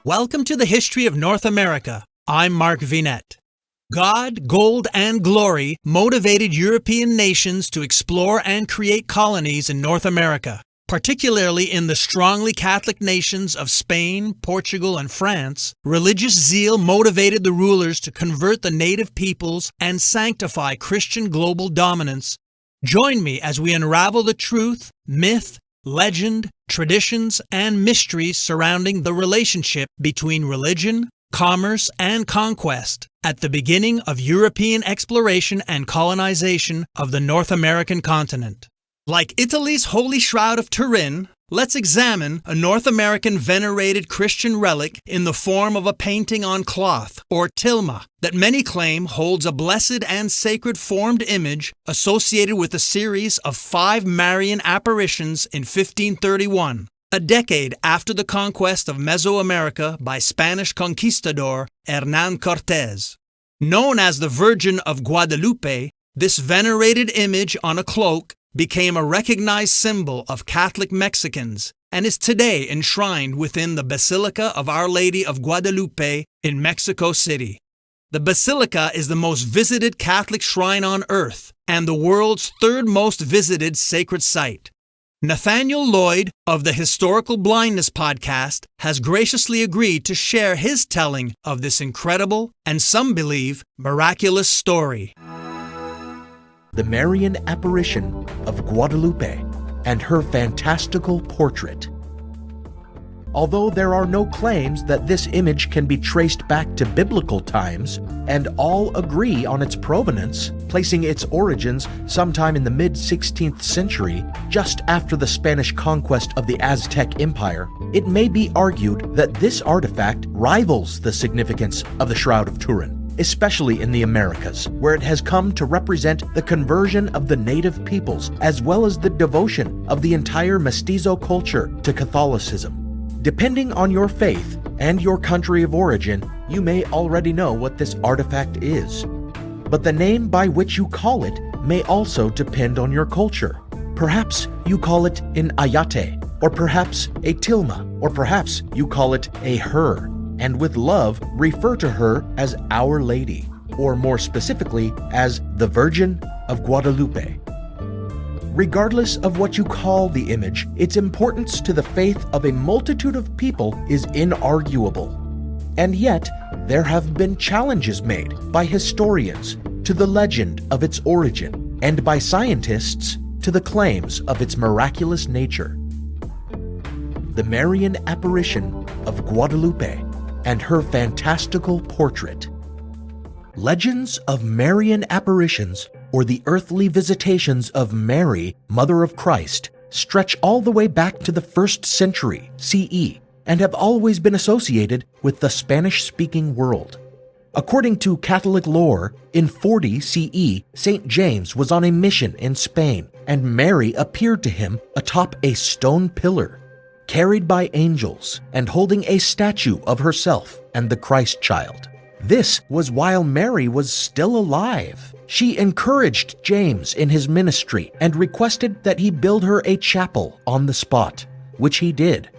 Welcome to the History of North America. I'm Mark Vinette. God, gold, and glory motivated European nations to explore and create colonies in North America, particularly in the strongly Catholic nations of Spain, Portugal, and France. Religious zeal motivated the rulers to convert the native peoples and sanctify Christian global dominance. Join me as we unravel the truth, myth, legend, traditions, and mysteries surrounding the relationship between religion, commerce, and conquest at the beginning of European exploration and colonization of the North American continent. Like Italy's Holy Shroud of Turin, let's examine a North American venerated Christian relic in the form of a painting on cloth, or tilma, that many claim holds a blessed and sacred formed image associated with a series of 5 Marian apparitions in 1531, a decade after the conquest of Mesoamerica by Spanish Conquistador Hernan Cortez. Known as the Virgin of Guadalupe, this venerated image on a cloak became a recognized symbol of Catholic Mexicans and is today enshrined within the Basilica of Our Lady of Guadalupe in Mexico City. The Basilica is the most visited Catholic shrine on earth and the world's 3rd most visited sacred site. Nathaniel Lloyd of the Historical Blindness podcast has graciously agreed to share his telling of this incredible, and some believe, miraculous story. The Marian apparition of Guadalupe and her fantastical portrait. Although there are no claims that this image can be traced back to biblical times, and all agree on its provenance, placing its origins sometime in the mid-16th century, just after the Spanish conquest of the Aztec Empire, it may be argued that this artifact rivals the significance of the Shroud of Turin, especially in the Americas, where it has come to represent the conversion of the native peoples, as well as the devotion of the entire mestizo culture to Catholicism. Depending on your faith and your country of origin, you may already know what this artifact is. But the name by which you call it may also depend on your culture. Perhaps you call it an ayate, or perhaps a tilma, or perhaps you call it a her, and with love refer to her as Our Lady, or more specifically as the Virgin of Guadalupe. Regardless of what you call the image, its importance to the faith of a multitude of people is inarguable. And yet, there have been challenges made by historians to the legend of its origin, and by scientists to the claims of its miraculous nature. The Marian apparition of Guadalupe and her fantastical portrait. Legends of Marian apparitions, or the earthly visitations of Mary, Mother of Christ, stretch all the way back to the 1st century CE and have always been associated with the Spanish-speaking world. According to Catholic lore, in 40 CE, St. James was on a mission in Spain, and Mary appeared to him atop a stone pillar, carried by angels and holding a statue of herself and the Christ child. This was while Mary was still alive. She encouraged James in his ministry and requested that he build her a chapel on the spot, which he did.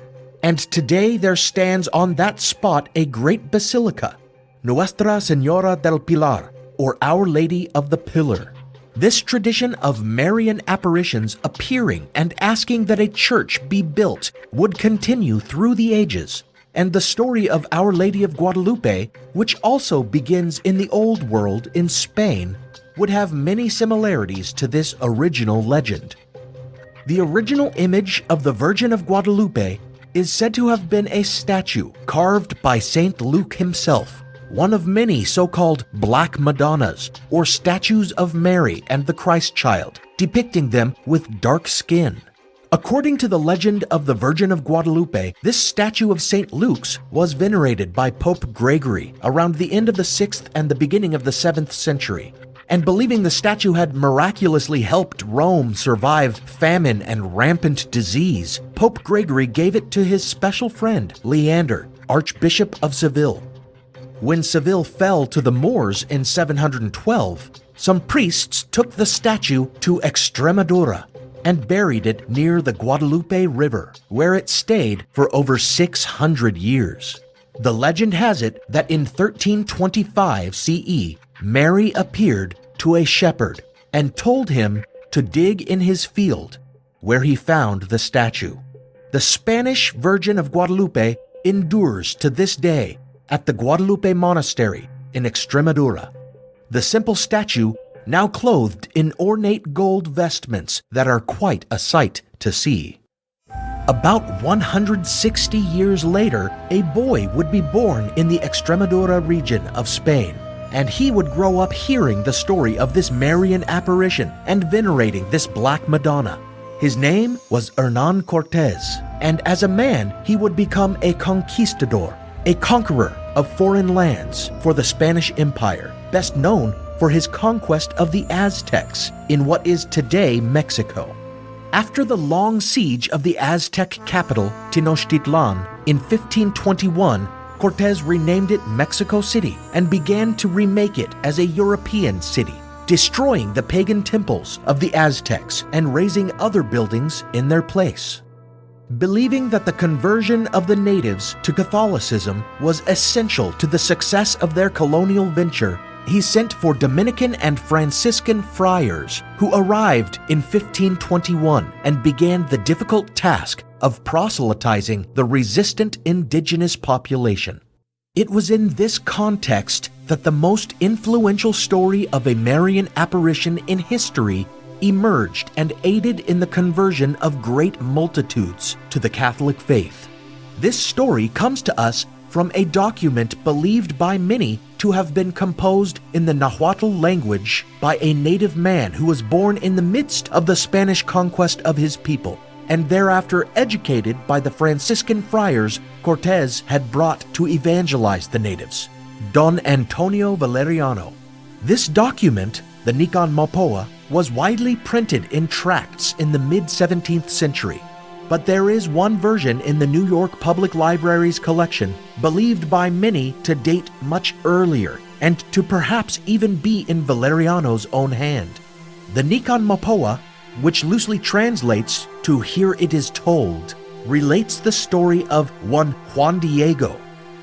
And today there stands on that spot a great basilica, Nuestra Señora del Pilar, or Our Lady of the Pillar. This tradition of Marian apparitions appearing and asking that a church be built would continue through the ages, and the story of Our Lady of Guadalupe, which also begins in the Old World in Spain, would have many similarities to this original legend. The original image of the Virgin of Guadalupe is said to have been a statue carved by Saint Luke himself, one of many so-called Black Madonnas, or statues of Mary and the Christ child, depicting them with dark skin. According to the legend of the Virgin of Guadalupe, this statue of St. Luke's was venerated by Pope Gregory around the end of the 6th and the beginning of the 7th century. And believing the statue had miraculously helped Rome survive famine and rampant disease, Pope Gregory gave it to his special friend, Leander, Archbishop of Seville. When Seville fell to the Moors in 712, some priests took the statue to Extremadura and buried it near the Guadalupe River, where it stayed for over 600 years. The legend has it that in 1325 CE, Mary appeared to a shepherd and told him to dig in his field, where he found the statue. The Spanish Virgin of Guadalupe endures to this day at the Guadalupe Monastery in Extremadura. The simple statue now clothed in ornate gold vestments that are quite a sight to see. About 160 years later, a boy would be born in the Extremadura region of Spain, and he would grow up hearing the story of this Marian apparition and venerating this Black Madonna. His name was Hernan Cortez, and as a man, he would become a conquistador, a conqueror of foreign lands for the Spanish Empire, best known for his conquest of the Aztecs in what is today Mexico. After the long siege of the Aztec capital, Tenochtitlan, in 1521, Cortes renamed it Mexico City and began to remake it as a European city, destroying the pagan temples of the Aztecs and raising other buildings in their place. Believing that the conversion of the natives to Catholicism was essential to the success of their colonial venture, he sent for Dominican and Franciscan friars who arrived in 1521 and began the difficult task of proselytizing the resistant indigenous population. It was in this context that the most influential story of a Marian apparition in history emerged and aided in the conversion of great multitudes to the Catholic faith. This story comes to us from a document believed by many to have been composed in the Nahuatl language by a native man who was born in the midst of the Spanish conquest of his people, and thereafter educated by the Franciscan friars Cortes had brought to evangelize the natives, Don Antonio Valeriano. This document, the Nican Mopoa, was widely printed in tracts in the mid-17th century, but there is one version in the New York Public Library's collection believed by many to date much earlier and to perhaps even be in Valeriano's own hand. The Nican Mopoa, which loosely translates to "Here it is told," relates the story of one Juan Diego,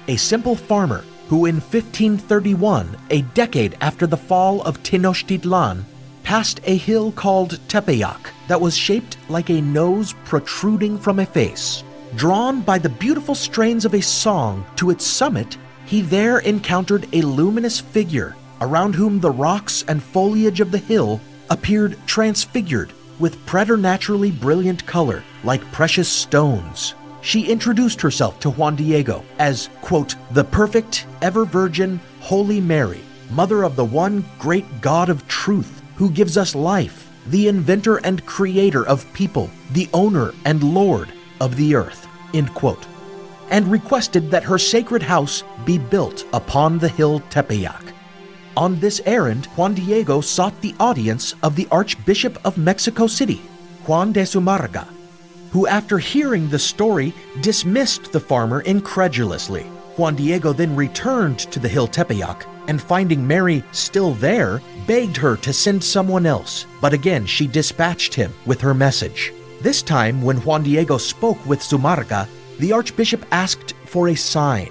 a simple farmer who in 1531, a decade after the fall of Tenochtitlan, passed a hill called Tepeyac that was shaped like a nose protruding from a face. Drawn by the beautiful strains of a song to its summit, he there encountered a luminous figure around whom the rocks and foliage of the hill appeared transfigured with preternaturally brilliant color like precious stones. She introduced herself to Juan Diego as, quote, "the perfect, ever-virgin, Holy Mary, mother of the one great God of truth, who gives us life, the inventor and creator of people, the owner and Lord of the earth," end quote, and requested that her sacred house be built upon the hill Tepeyac. On this errand, Juan Diego sought the audience of the Archbishop of Mexico City, Juan de Zumarraga, who after hearing the story dismissed the farmer incredulously. Juan Diego then returned to the hill Tepeyac and finding Mary still there, begged her to send someone else, but again she dispatched him with her message. This time, when Juan Diego spoke with Zumarraga, the Archbishop asked for a sign.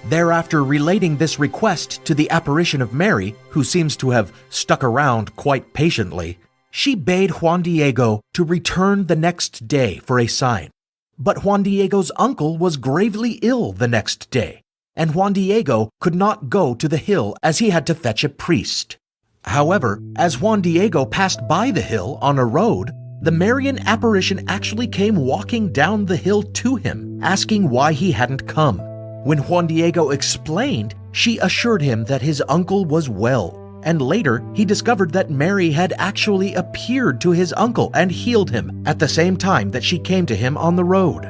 Thereafter, relating this request to the apparition of Mary, who seems to have stuck around quite patiently, she bade Juan Diego to return the next day for a sign. But Juan Diego's uncle was gravely ill the next day, and Juan Diego could not go to the hill as he had to fetch a priest. However, as Juan Diego passed by the hill on a road, the Marian apparition actually came walking down the hill to him, asking why he hadn't come. When Juan Diego explained, she assured him that his uncle was well, and later he discovered that Mary had actually appeared to his uncle and healed him at the same time that she came to him on the road.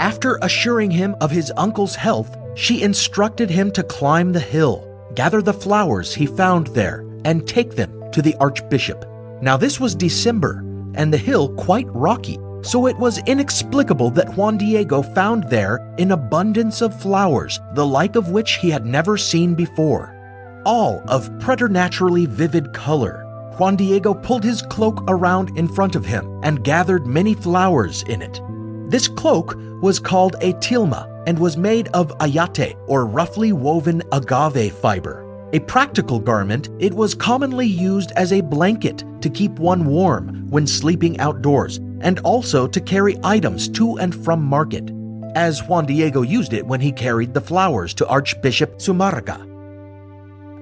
After assuring him of his uncle's health, she instructed him to climb the hill, gather the flowers he found there, and take them to the Archbishop. Now this was December, and the hill quite rocky, so it was inexplicable that Juan Diego found there an abundance of flowers, the like of which he had never seen before, all of preternaturally vivid color. Juan Diego pulled his cloak around in front of him and gathered many flowers in it. This cloak was called a tilma and was made of ayate, or roughly woven agave fiber. A practical garment, it was commonly used as a blanket to keep one warm when sleeping outdoors, and also to carry items to and from market, as Juan Diego used it when he carried the flowers to Archbishop Zumarraga.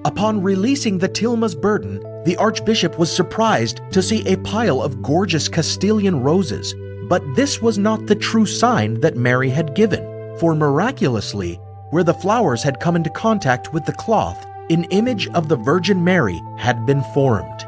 Upon releasing the tilma's burden, the Archbishop was surprised to see a pile of gorgeous Castilian roses, but this was not the true sign that Mary had given, for miraculously, where the flowers had come into contact with the cloth, an image of the Virgin Mary had been formed.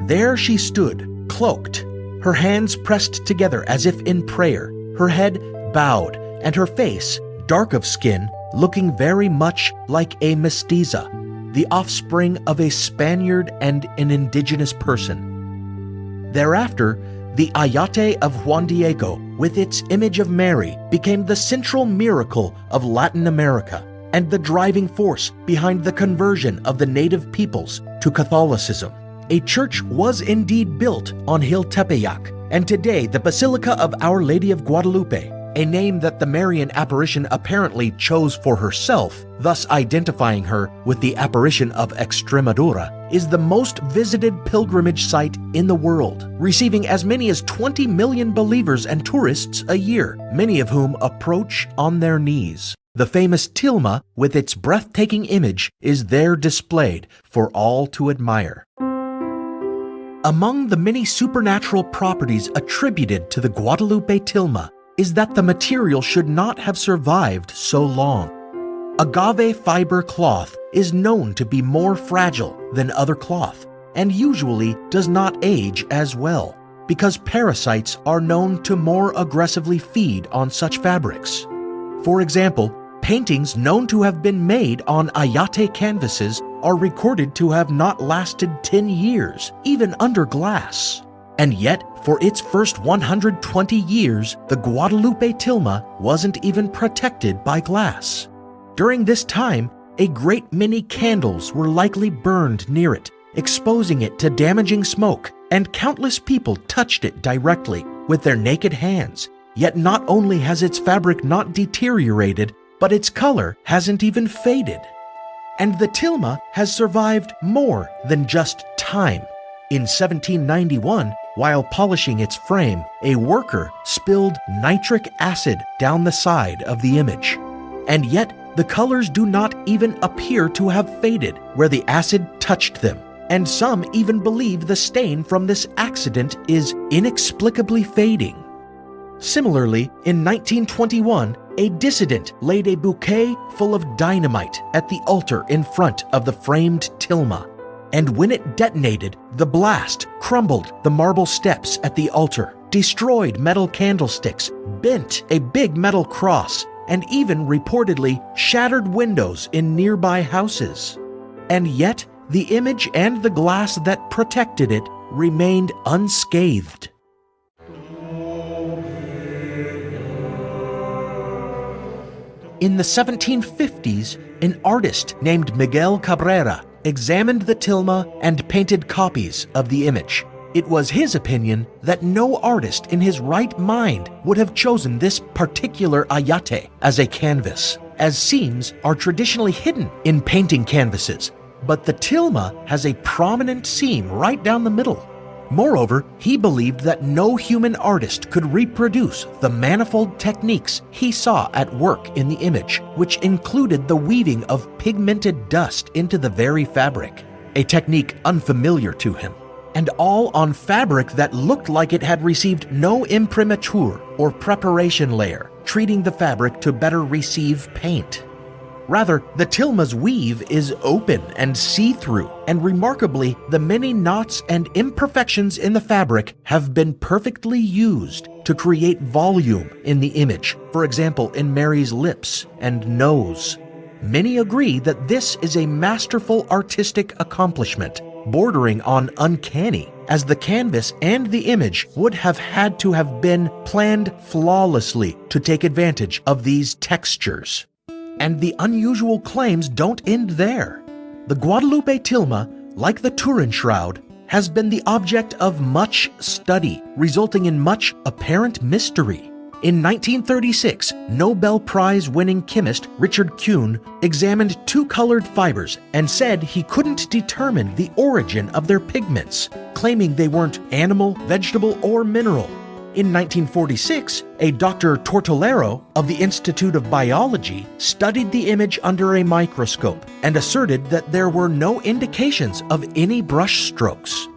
There she stood, cloaked, her hands pressed together as if in prayer, her head bowed, and her face, dark of skin, looking very much like a mestiza, the offspring of a Spaniard and an indigenous person. Thereafter, the ayate of Juan Diego, with its image of Mary, became the central miracle of Latin America and the driving force behind the conversion of the native peoples to Catholicism. A church was indeed built on Hill Tepeyac, and today the Basilica of Our Lady of Guadalupe, a name that the Marian apparition apparently chose for herself, thus identifying her with the apparition of Extremadura, is the most visited pilgrimage site in the world, receiving as many as 20 million believers and tourists a year, many of whom approach on their knees. The famous tilma, with its breathtaking image, is there displayed for all to admire. Among the many supernatural properties attributed to the Guadalupe tilma is that the material should not have survived so long. Agave fiber cloth is known to be more fragile than other cloth and usually does not age as well because parasites are known to more aggressively feed on such fabrics. For example, paintings known to have been made on ayate canvases are recorded to have not lasted 10 years, even under glass. And yet, for its first 120 years, the Guadalupe tilma wasn't even protected by glass. During this time, a great many candles were likely burned near it, exposing it to damaging smoke, and countless people touched it directly with their naked hands. Yet not only has its fabric not deteriorated, but its color hasn't even faded. And the tilma has survived more than just time. In 1791, while polishing its frame, a worker spilled nitric acid down the side of the image. And yet, the colors do not even appear to have faded where the acid touched them. And some even believe the stain from this accident is inexplicably fading. Similarly, in 1921, a dissident laid a bouquet full of dynamite at the altar in front of the framed tilma. And when it detonated, the blast crumbled the marble steps at the altar, destroyed metal candlesticks, bent a big metal cross, and even reportedly shattered windows in nearby houses. And yet, the image and the glass that protected it remained unscathed. In the 1750s, an artist named Miguel Cabrera examined the tilma and painted copies of the image. It was his opinion that no artist in his right mind would have chosen this particular ayate as a canvas, as seams are traditionally hidden in painting canvases, but the tilma has a prominent seam right down the middle. Moreover, he believed that no human artist could reproduce the manifold techniques he saw at work in the image, which included the weaving of pigmented dust into the very fabric, a technique unfamiliar to him, and all on fabric that looked like it had received no imprimatur or preparation layer, treating the fabric to better receive paint. Rather, the tilma's weave is open and see-through, and remarkably, the many knots and imperfections in the fabric have been perfectly used to create volume in the image, for example, in Mary's lips and nose. Many agree that this is a masterful artistic accomplishment, bordering on uncanny, as the canvas and the image would have had to have been planned flawlessly to take advantage of these textures. And the unusual claims don't end there. The Guadalupe tilma, like the Turin shroud, has been the object of much study, resulting in much apparent mystery. In 1936, Nobel Prize-winning chemist Richard Kuhn examined two colored fibers and said he couldn't determine the origin of their pigments, claiming they weren't animal, vegetable, or mineral. In 1946, a Dr. Tortolero of the Institute of Biology studied the image under a microscope and asserted that there were no indications of any brush strokes.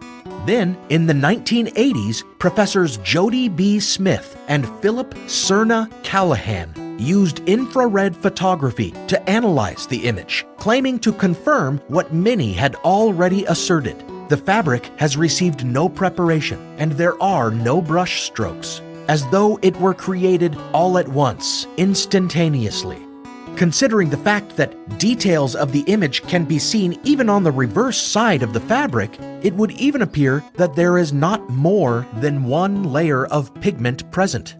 Then, in the 1980s, Professors Jody B. Smith and Philip Cerna Callahan used infrared photography to analyze the image, claiming to confirm what many had already asserted. The fabric has received no preparation, and there are no brush strokes, as though it were created all at once, instantaneously. Considering the fact that details of the image can be seen even on the reverse side of the fabric, it would even appear that there is not more than one layer of pigment present.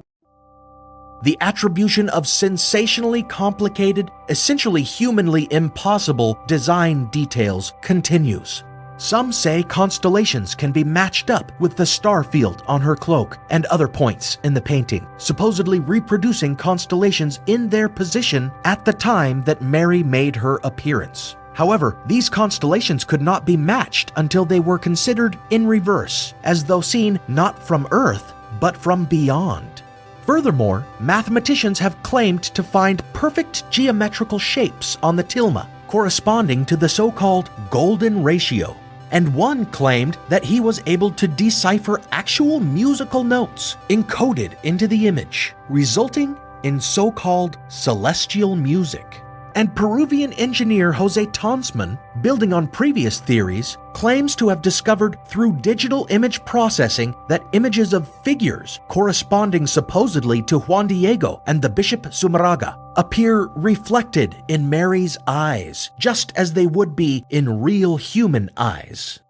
The attribution of sensationally complicated, essentially humanly impossible design details continues. Some say constellations can be matched up with the star field on her cloak and other points in the painting, supposedly reproducing constellations in their position at the time that Mary made her appearance. However, these constellations could not be matched until they were considered in reverse, as though seen not from Earth, but from beyond. Furthermore, mathematicians have claimed to find perfect geometrical shapes on the tilma, corresponding to the so-called golden ratio. And one claimed that he was able to decipher actual musical notes encoded into the image, resulting in so-called celestial music. And Peruvian engineer Jose Tonsman, building on previous theories, claims to have discovered through digital image processing that images of figures corresponding supposedly to Juan Diego and the Bishop Zumarraga appear reflected in Mary's eyes, just as they would be in real human eyes.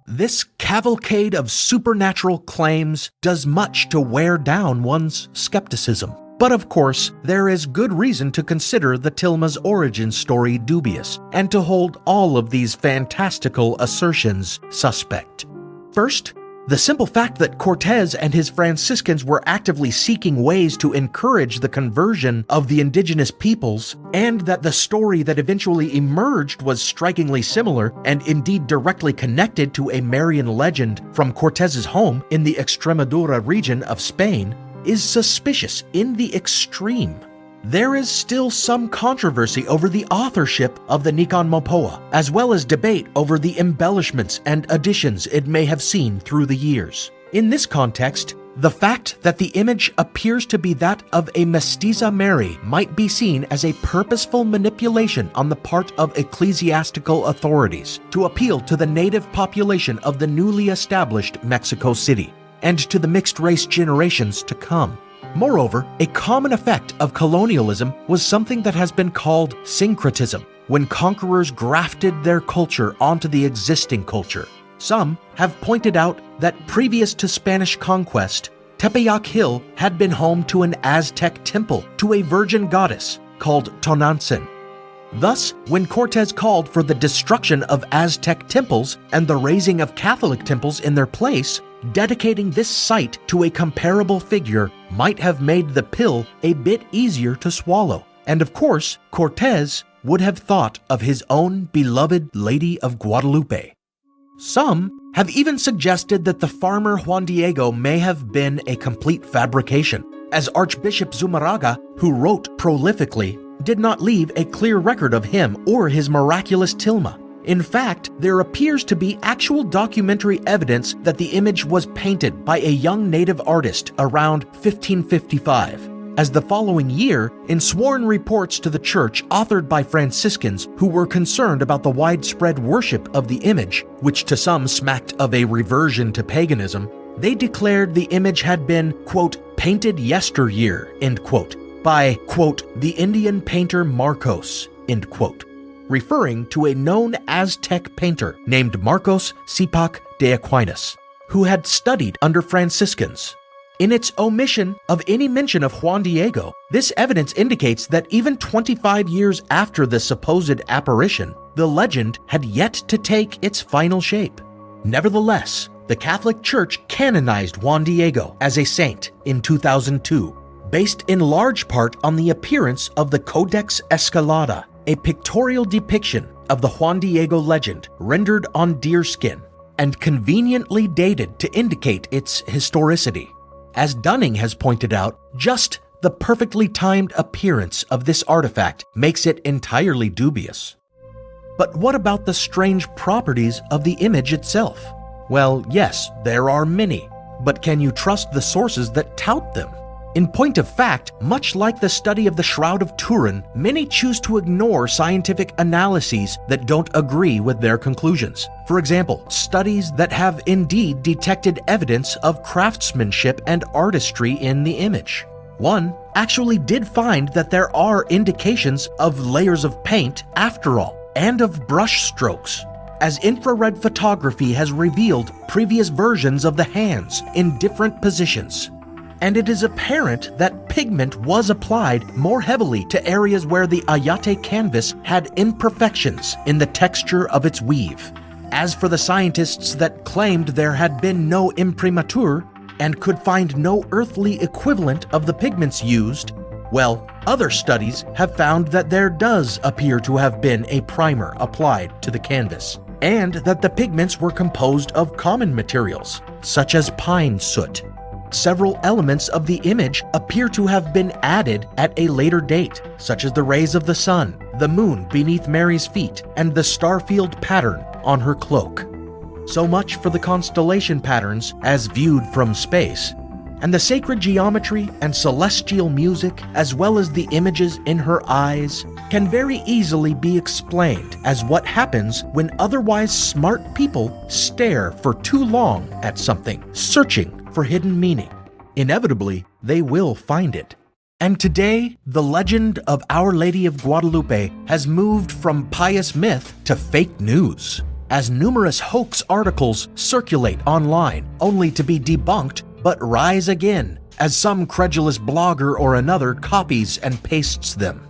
This cavalcade of supernatural claims does much to wear down one's skepticism. But of course, there is good reason to consider the tilma's origin story dubious and to hold all of these fantastical assertions suspect. First, the simple fact that Cortes and his Franciscans were actively seeking ways to encourage the conversion of the indigenous peoples, and that the story that eventually emerged was strikingly similar and indeed directly connected to a Marian legend from Cortes's home in the Extremadura region of Spain, is suspicious in the extreme. There is still some controversy over the authorship of the Nican Mopoa, as well as debate over the embellishments and additions it may have seen through the years. In this context, the fact that the image appears to be that of a mestiza Mary might be seen as a purposeful manipulation on the part of ecclesiastical authorities to appeal to the native population of the newly established Mexico City, and to the mixed-race generations to come. Moreover, a common effect of colonialism was something that has been called syncretism, when conquerors grafted their culture onto the existing culture. Some have pointed out that previous to Spanish conquest, Tepeyac Hill had been home to an Aztec temple to a virgin goddess called Tonantzin. Thus, when Cortes called for the destruction of Aztec temples and the raising of Catholic temples in their place, dedicating this site to a comparable figure might have made the pill a bit easier to swallow. And of course, Cortes would have thought of his own beloved Lady of Guadalupe. Some have even suggested that the farmer Juan Diego may have been a complete fabrication, as Archbishop Zumarraga, who wrote prolifically, did not leave a clear record of him or his miraculous tilma. In fact, there appears to be actual documentary evidence that the image was painted by a young native artist around 1555, as the following year, in sworn reports to the church authored by Franciscans who were concerned about the widespread worship of the image, which to some smacked of a reversion to paganism, they declared the image had been, quote, painted yesteryear, end quote, by, quote, the Indian painter Marcos, end quote, referring to a known Aztec painter named Marcos Cipac de Aquinas, who had studied under Franciscans. In its omission of any mention of Juan Diego, this evidence indicates that even 25 years after the supposed apparition, the legend had yet to take its final shape. Nevertheless, the Catholic Church canonized Juan Diego as a saint in 2002, based in large part on the appearance of the Codex Escalada, a pictorial depiction of the Juan Diego legend rendered on deerskin and conveniently dated to indicate its historicity. As Dunning has pointed out, just the perfectly timed appearance of this artifact makes it entirely dubious. But what about the strange properties of the image itself? Well, yes, there are many, but can you trust the sources that tout them? In point of fact, much like the study of the Shroud of Turin, many choose to ignore scientific analyses that don't agree with their conclusions. For example, studies that have indeed detected evidence of craftsmanship and artistry in the image. One actually did find that there are indications of layers of paint after all, and of brush strokes, as infrared photography has revealed previous versions of the hands in different positions. And it is apparent that pigment was applied more heavily to areas where the Ayate canvas had imperfections in the texture of its weave. As for the scientists that claimed there had been no imprimatur and could find no earthly equivalent of the pigments used, well, other studies have found that there does appear to have been a primer applied to the canvas, and that the pigments were composed of common materials, such as pine soot. Several elements of the image appear to have been added at a later date, such as the rays of the sun, the moon beneath Mary's feet, and the starfield pattern on her cloak. So much for the constellation patterns as viewed from space, and the sacred geometry and celestial music, as well as the images in her eyes, can very easily be explained as what happens when otherwise smart people stare for too long at something, searching for hidden meaning. Inevitably, they will find it. And today, the legend of Our Lady of Guadalupe has moved from pious myth to fake news, as numerous hoax articles circulate online only to be debunked but rise again as some credulous blogger or another copies and pastes them.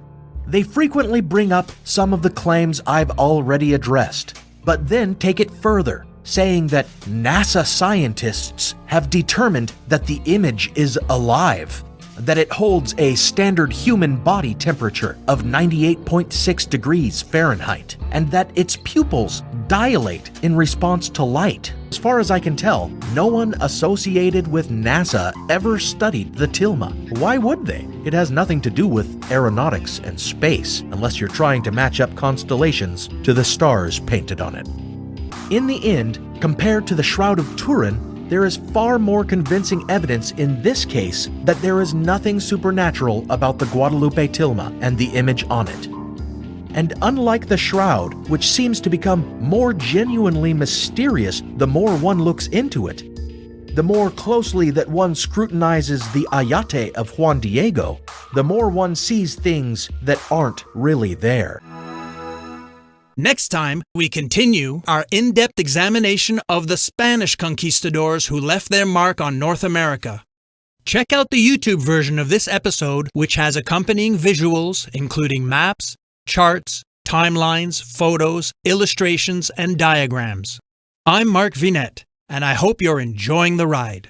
They frequently bring up some of the claims I've already addressed, but then take it further, saying that NASA scientists have determined that the image is alive, that it holds a standard human body temperature of 98.6 degrees Fahrenheit, and that its pupils dilate in response to light. As far as I can tell, no one associated with NASA ever studied the tilma. Why would they? It has nothing to do with aeronautics and space, unless you're trying to match up constellations to the stars painted on it. In the end, compared to the Shroud of Turin, there is far more convincing evidence in this case that there is nothing supernatural about the Guadalupe tilma and the image on it. And unlike the shroud, which seems to become more genuinely mysterious the more one looks into it, the more closely that one scrutinizes the Ayate of Juan Diego, the more one sees things that aren't really there. Next time, we continue our in-depth examination of the Spanish conquistadors who left their mark on North America. Check out the YouTube version of this episode, which has accompanying visuals, including maps, charts, timelines, photos, illustrations, and diagrams. I'm Mark Vinette, and I hope you're enjoying the ride.